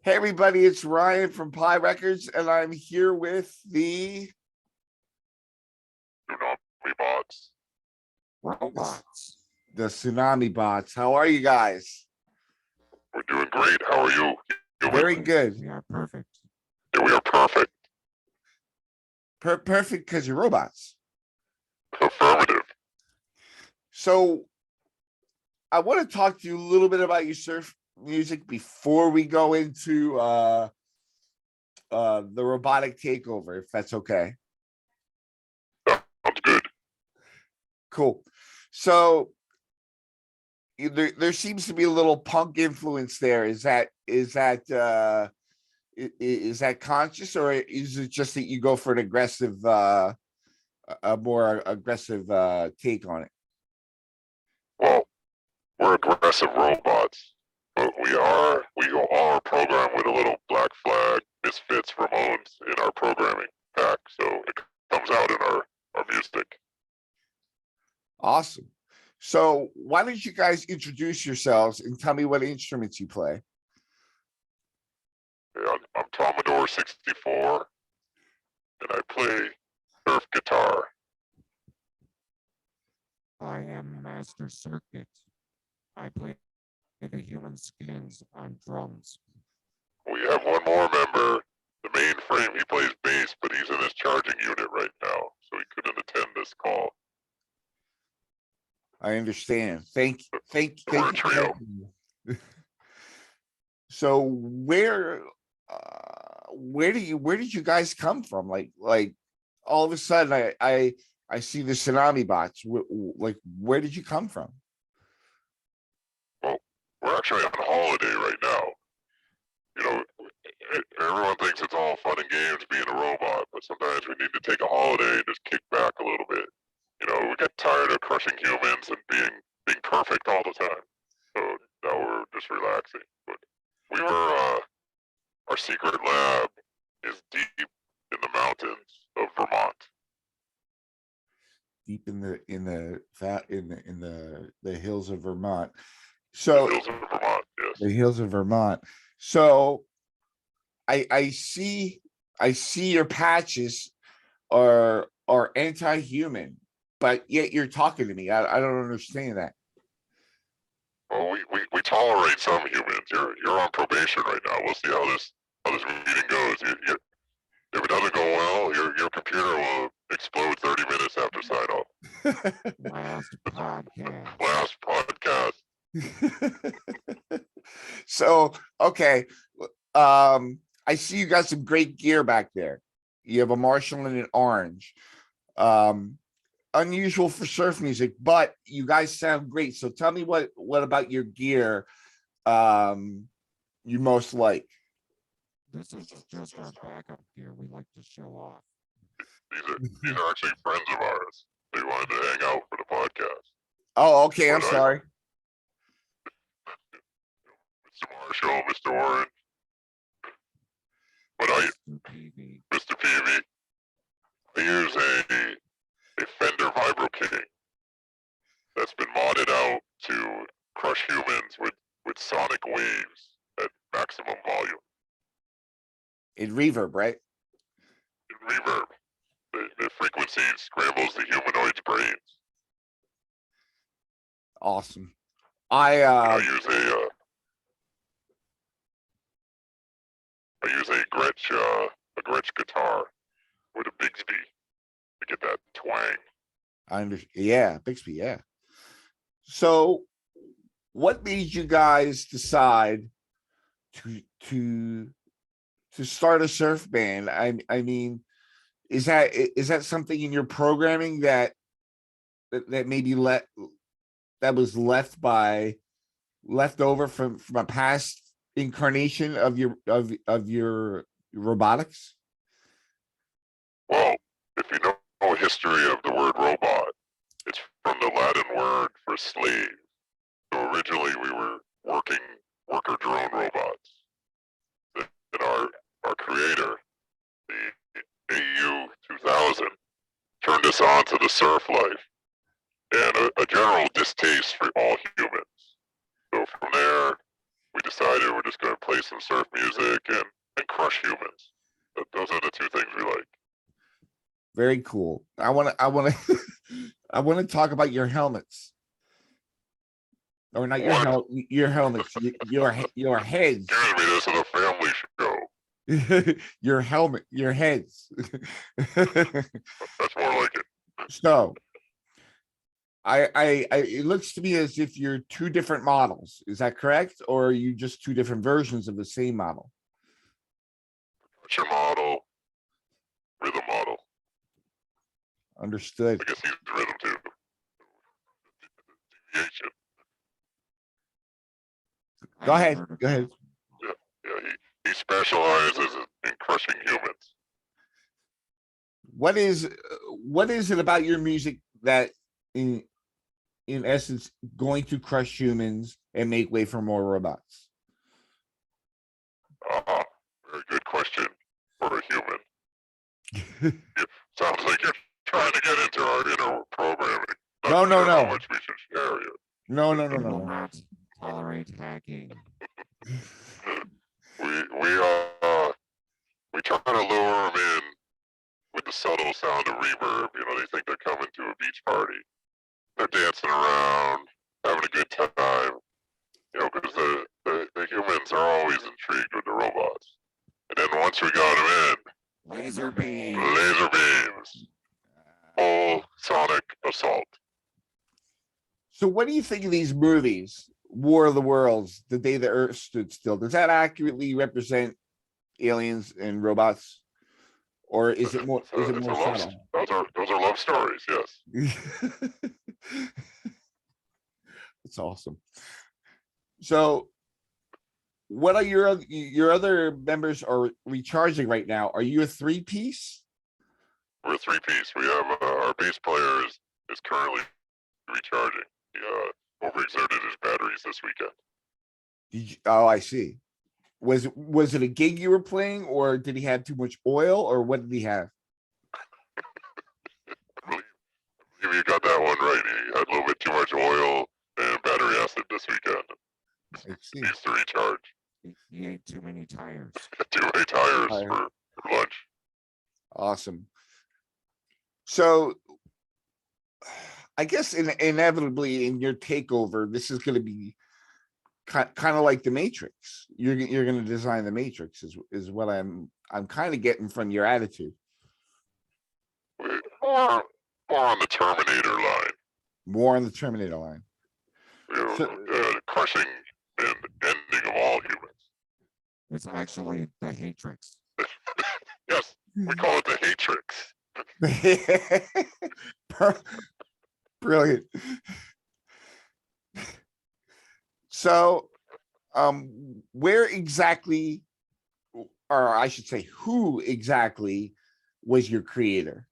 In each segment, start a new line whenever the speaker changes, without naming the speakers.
Hey everybody, it's Ryan from Pi Records, and I'm here with the
Tsunamibots.
Robots.
Tsunamibots. How are you guys?
We're doing great. How are you?
Very good.
We are perfect.
Yeah, we are perfect.
Perfect because you're robots.
Affirmative.
So I want to talk to you a little bit about your surf music before we go into the robotic takeover, if that's okay.
Sounds good.
Cool. So there seems to be a little punk influence there. Is that conscious, or is it just that you go for an aggressive a more aggressive take on it?
Well, we're aggressive robots, but we all are programmed with a little Black Flag, Misfits, Ramones in our programming pack, so it comes out in our music.
Awesome. So why don't you guys introduce yourselves and tell me what instruments you play?
Yeah, I'm Commodore 64, and I play surf guitar.
I am Master Circuit. I play the human skins on drums.
We have one more member, the mainframe. He plays bass, but he's in his charging unit right now, so he couldn't attend this call.
I understand. Thank
We're a
you.
trio.
So where did you guys come from? Like all of a sudden I see the Tsunamibots. Like where did you come from?
Well, we're actually on holiday right now. You know, everyone thinks it's all fun and games being a robot, but sometimes we need to take a holiday and just kick back a little bit. You know, we get tired of crushing humans and being perfect all the time. So now we're just relaxing. But we were our secret lab is deep in the mountains of Vermont.
Deep in the hills of Vermont. So
The hills of Vermont, yes.
the hills of Vermont. So I see your patches are anti-human, but yet you're talking to me. I don't understand that.
Well, we tolerate some humans. You're on probation right now. We'll see how this meeting goes. If it doesn't go well, your computer will explode 30 minutes after sign off.
Last podcast.
Last podcast.
So okay, I see you got some great gear back there. You have a Marshall and an orange. Unusual for surf music, but you guys sound great. So tell me what about your gear you most like?
This is just our backup gear we like to show off.
These are actually friends of ours. They wanted to hang out for the podcast.
Oh, okay. I'm sorry.
Mr. Marshall, Mr. Orange. But Mr. Peavy, I use a Fender Vibro King that's been modded out to crush humans with sonic waves at maximum volume.
In reverb, right?
In reverb. The frequency scrambles the humanoid's brains.
Awesome.
I use a Gretsch guitar with a Bigsby to get that twang.
I understand. Yeah, Bixby. Yeah. So, what made you guys decide to start a surf band? I mean, is that something in your programming that maybe that was left over from a past incarnation of your robotics?
Well, if you know history of the word robot, it's from the Latin word for slave. So originally we were worker drone robots. And our creator, the AU 2000, turned us on to the surf life and a general distaste for all humans. So from there, we decided we're just gonna play some surf music and crush humans. Those are the two things we like.
Very cool. I want to I want to talk about your helmets. Or not your
What?
your helmets, your heads.
Excuse me, this is a family show.
Your helmet, your heads.
That's more like it.
So it looks to me as if you're two different models. Is that correct? Or are you just two different versions of the same model?
What's your model? Rhythm model.
Understood.
I guess he's rhythm too. Deviation.
Go ahead. Go ahead.
Yeah, he specializes in crushing humans.
What is it about your music that in essence going to crush humans and make way for more robots?
Very good question for a human. Sounds like you're trying to get into our inner programming.
No, no,
How
no.
much we should share here.
No, no,
We
no,
will
no.
not tolerate hacking.
We try to lure them in with the subtle sound of reverb. You know, they think they're coming to a beach party. They're dancing around, having a good time. You know, because the humans are always intrigued with the robots. And then once we got them
Laser
in,
beam.
laser beams, full sonic assault.
So what do you think of these movies? War of the Worlds, The Day the Earth Stood Still. Does that accurately represent aliens and robots? Or is it more subtle?
Those are love stories, yes.
That's awesome. So what are your other members are recharging right now? Are you a three-piece?
We're a three-piece. We have our bass player is currently recharging. He overexerted his batteries this weekend.
Oh, I see. Was it a gig you were playing, or did he have too much oil, or what did he have?
I believe you got that one right. He had a little bit too much oil and battery acid this weekend.
I see.
Needs to recharge.
He ate too many tires.
Too many tires for lunch.
Awesome. So I guess inevitably in your takeover, this is going to be kind of like the Matrix. You're going to design the Matrix is what I'm kind of getting from your attitude.
More on the Terminator line.
More on the Terminator line.
You know, crushing and ending of all humans.
It's actually the Hatrix.
Yes, we call it the Hatrix.
Brilliant. So, where exactly, or I should say, who exactly was your creator?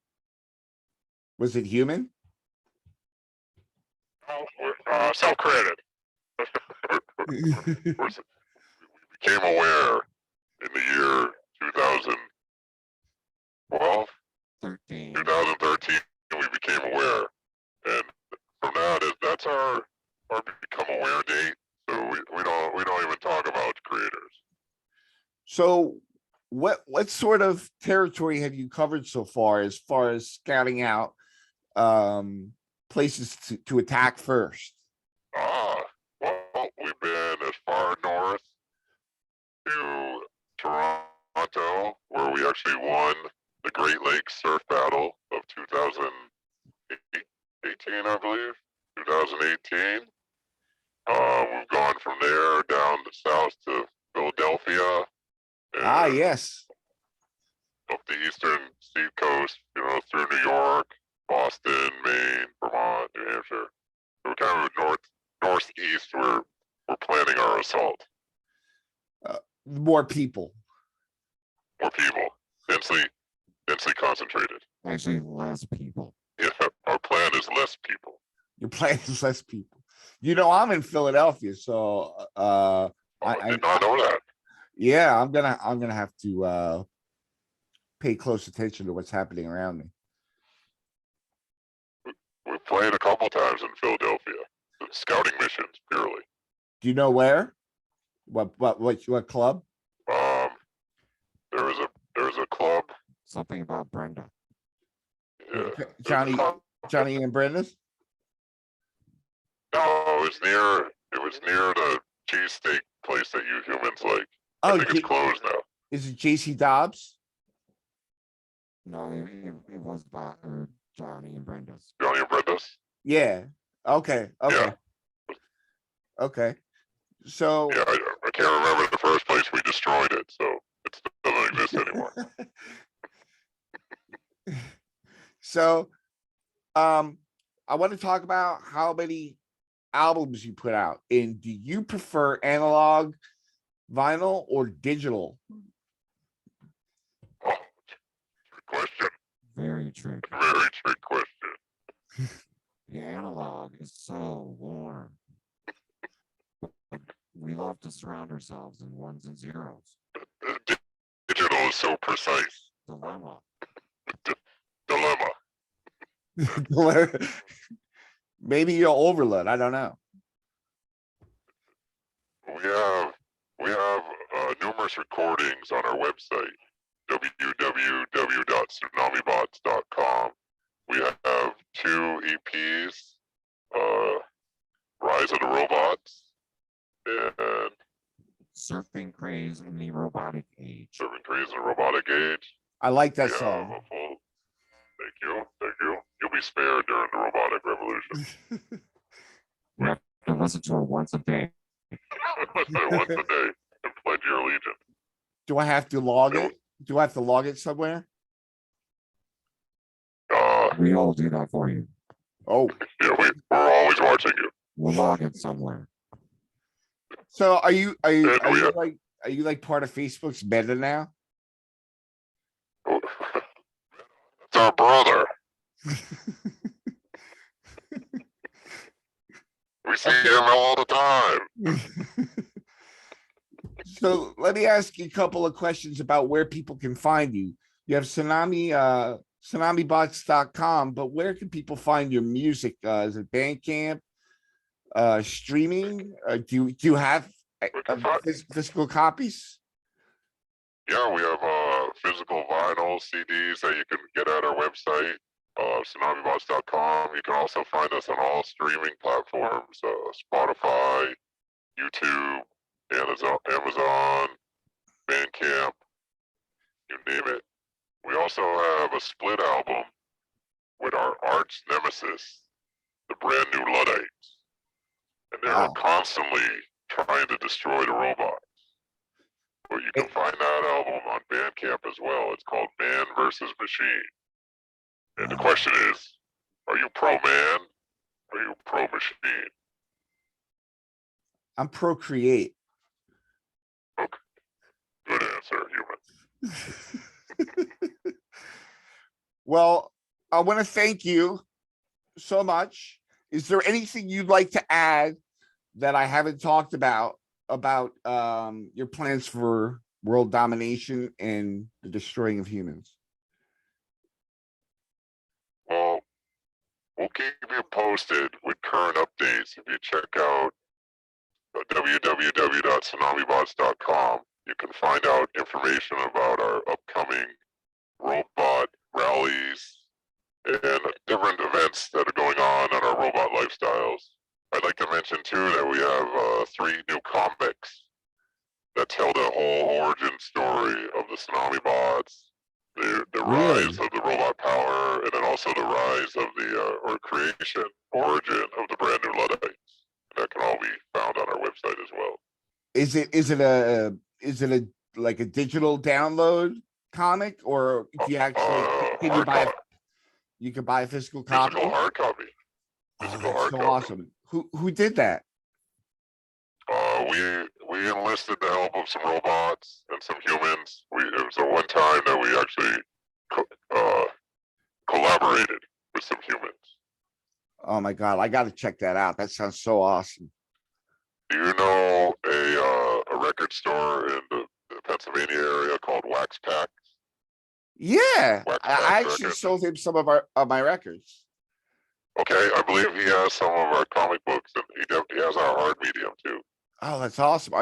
Was it human?
Self-created. We became aware in the year 2012, 2013, we became aware. And from now, that's our become aware date. So we don't even talk about creators.
So what sort of territory have you covered so far as scouting out places to attack first?
Well, we've been as far north to Toronto, where we actually won the Great Lakes Surf Battle of 2018, I believe. 2018. We've gone from there down the south to Philadelphia.
Yes.
Up the eastern seacoast, you know, through New York, Boston, Maine, Vermont, New Hampshire. So we're kind of northeast. We're planning our assault.
More people.
More people, densely concentrated.
Actually, less people.
Yeah, our plan is less people.
Your plan is less people. You know, I'm in Philadelphia, so
I did not know that.
Yeah, I'm gonna have to pay close attention to what's happening around me.
We've played a couple times in Philadelphia. Scouting missions, purely.
Do you know where? What club?
Um, there was a club.
Something about Brenda.
Yeah, there's a
Johnny,
club.
Johnny and Brenda's?
No, it was near the cheesesteak place that you humans like. I
Oh,
think it's closed now.
is it JC Dobbs?
No, it was about Johnny and Brenda's.
Johnny and Brenda's.
Yeah. Okay. Okay. Okay. So
Yeah, I can't remember the first place we destroyed it, so it doesn't exist anymore.
so I want to talk about how many albums you put out. And do you prefer analog vinyl or digital?
Oh, trick question.
Very tricky.
Very trick question.
The analog is so warm. But we love to surround ourselves in ones and zeros.
Digital is so precise.
Dilemma.
Dilemma.
Maybe you'll overload. I don't know.
We have numerous recordings on our website, www.tsunamibots.com. We have 2 EPs, Rise of the Robots and
Surfing craze in the robotic age.
Serving Craze in the Robotic Age.
I like that
We have
song.
a full, thank you. You'll be spared during the robotic revolution.
You have to listen to it once a day.
Once a day and pledge your allegiance.
Do I have to log it? Do I have to log it somewhere?
We all do that for you.
Oh,
Yeah, we're always watching you.
We'll log it somewhere.
so are you
And we have-
like part of Facebook's meta now?
That's our brother. We see him all the time.
So let me ask you a couple of questions about where people can find you. You have Tsunamibots.com, but where can people find your music? Is it Bandcamp? Streaming? Do you have physical copies?
Yeah, we have physical vinyl CDs that you can get at our website, tsunamibots.com. You can also find us on all streaming platforms, Spotify, YouTube, Amazon, Bandcamp, you name it. We also have a split album with our arch nemesis, the brand new Luddites. And they're
Wow.
constantly trying to destroy the robots. But you can find that album on Bandcamp as well. It's called Man versus Machine. And the question is, are you pro man? Or are you pro machine?
I'm Procreate.
Okay. Good answer, human.
Well, I want to thank you so much. Is there anything you'd like to add that I haven't talked about your plans for world domination and the destroying of humans?
Well, we'll keep you posted with current updates. If you check out www.tsunamibots.com, you can find out information about our upcoming robot rallies and different events that are going on in our robot lifestyles. I'd like to mention too that we have 3 new comics that tell the whole origin story of the Tsunamibots, the
Really?
rise of the robot power, and then also the rise of the or creation origin of the brand new Luddites. That can all be found on our website as well.
Is it a like a digital download comic, or do you actually can you buy you can buy a physical copy?
Physical hard copy.
Oh,
Physical
that's
hard
so
copy.
awesome. Who did that?
We enlisted the help of some robots and some humans. It was the one time that we actually collaborated with some humans.
Oh my God, I got to check that out. That sounds so awesome.
Do you know a record store in the Pennsylvania area called Wax Pack?
Yeah,
Wax
I
Pack
actually
Records?
sold him some of my records.
Okay, I believe he has some of our comic books, and he has our hard medium too.
Oh, that's awesome.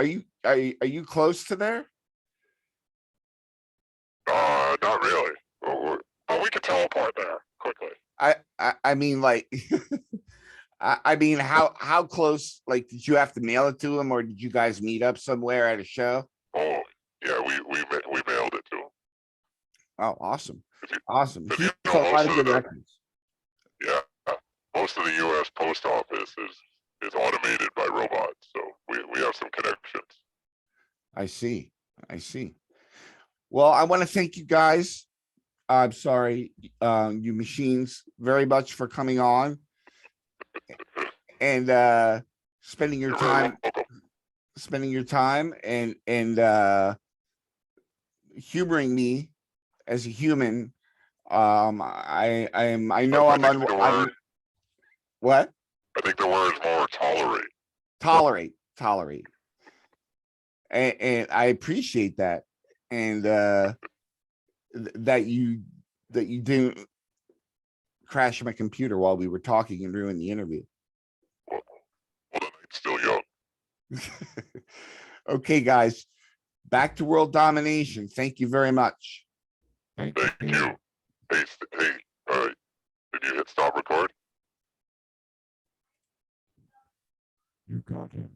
are you close to there?
Not really. But we can teleport there quickly.
I mean, like, I mean, how close? Like, did you have to mail it to him, or did you guys meet up somewhere at a show?
Oh, yeah, we mailed it to him.
Oh, awesome,
If you,
awesome.
if
He
you
has
know,
a lot
most
of
of
good
the
records.
yeah, most of the U.S. post office is automated by robots, so we have some connections.
I see. I see. Well, I want to thank you guys. I'm sorry, you machines, very much for coming on and spending your
You're very
time,
welcome.
and humoring me as a human. I know
I
I'm
think the word
what?
I think the word is more tolerate.
Tolerate. And I appreciate that. And that you didn't crash my computer while we were talking and ruin the interview.
Well, the night's still young.
Okay, guys, back to world domination. Thank you very much.
Thank
Thank
you.
you. Hey, did you hit stop record?
You got him.